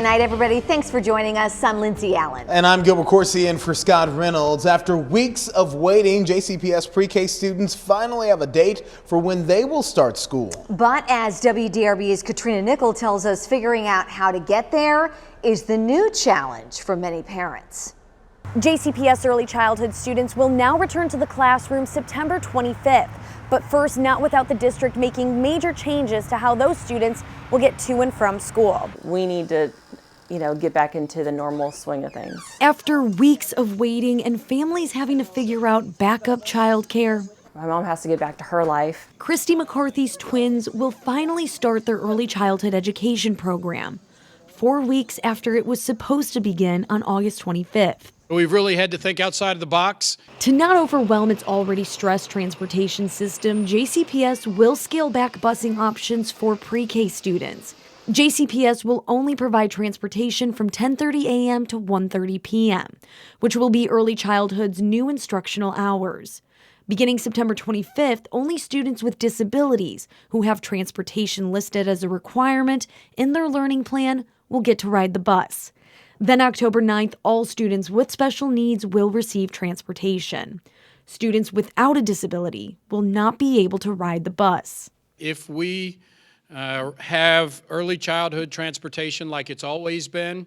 Good night, everybody. Thanks for joining us. I'm Lindsay Allen. And I'm Gilbert Corsi in for Scott Reynolds. After weeks of waiting, JCPS pre-K students finally have a date for when they will start school. But as WDRB's Katrina Nickel tells us, figuring out how to get there is the new challenge for many parents. JCPS early childhood students will now return to the classroom September 25th. But first, not without the district making major changes to how those students will get to and from school. We need to, get back into the normal swing of things. After weeks of waiting and families having to figure out backup childcare, My mom has to get back to her life. Christy McCarthy's twins will finally start their early childhood education program 4 weeks after it was supposed to begin on August 25th. We've really had to think outside of the box. To not overwhelm its already stressed transportation system, JCPS will scale back busing options for pre-K students. JCPS will only provide transportation from 10:30 a.m. to 1:30 p.m., which will be early childhood's new instructional hours. Beginning September 25th, only students with disabilities who have transportation listed as a requirement in their learning plan will get to ride the bus. Then October 9th, all students with special needs will receive transportation. Students without a disability will not be able to ride the bus. If we have early childhood transportation like it's always been,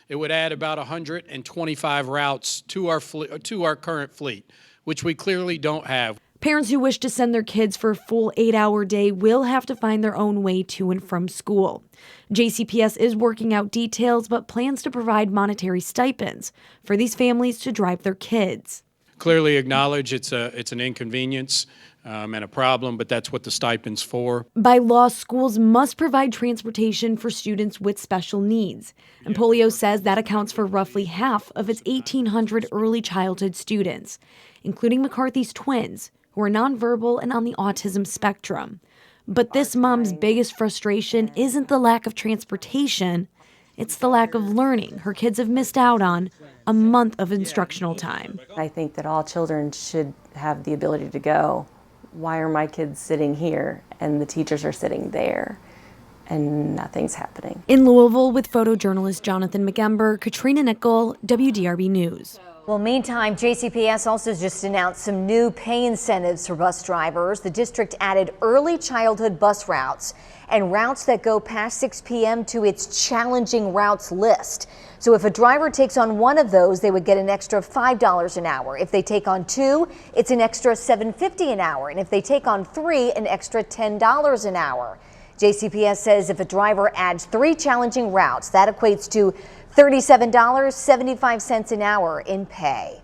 it would add about 125 routes to our current fleet, which we clearly don't have. Parents who wish to send their kids for a full 8-hour day will have to find their own way to and from school. JCPS is working out details, but plans to provide monetary stipends for these families to drive their kids. Clearly acknowledge it's an inconvenience and a problem, but that's what the stipend's for. By law, schools must provide transportation for students with special needs. And Polio says that accounts for roughly half of its 1,800 early childhood students, including McCarthy's twins, who are nonverbal and on the autism spectrum. But this mom's biggest frustration isn't the lack of transportation, it's the lack of learning her kids have missed out on a month of instructional time. I think that all children should have the ability to go. Why are my kids sitting here and the teachers are sitting there and nothing's happening? In Louisville, with photojournalist Jonathan McEmber, Katrina Nickel, WDRB News. Well, meantime, JCPS also just announced some new pay incentives for bus drivers. The district added early childhood bus routes and routes that go past 6 p.m. to its challenging routes list. So if a driver takes on one of those, they would get an extra $5 an hour. If they take on two, it's an extra $7.50 an hour. And if they take on three, an extra $10 an hour. JCPS says if a driver adds 3 challenging routes, that equates to $37.75 an hour in pay.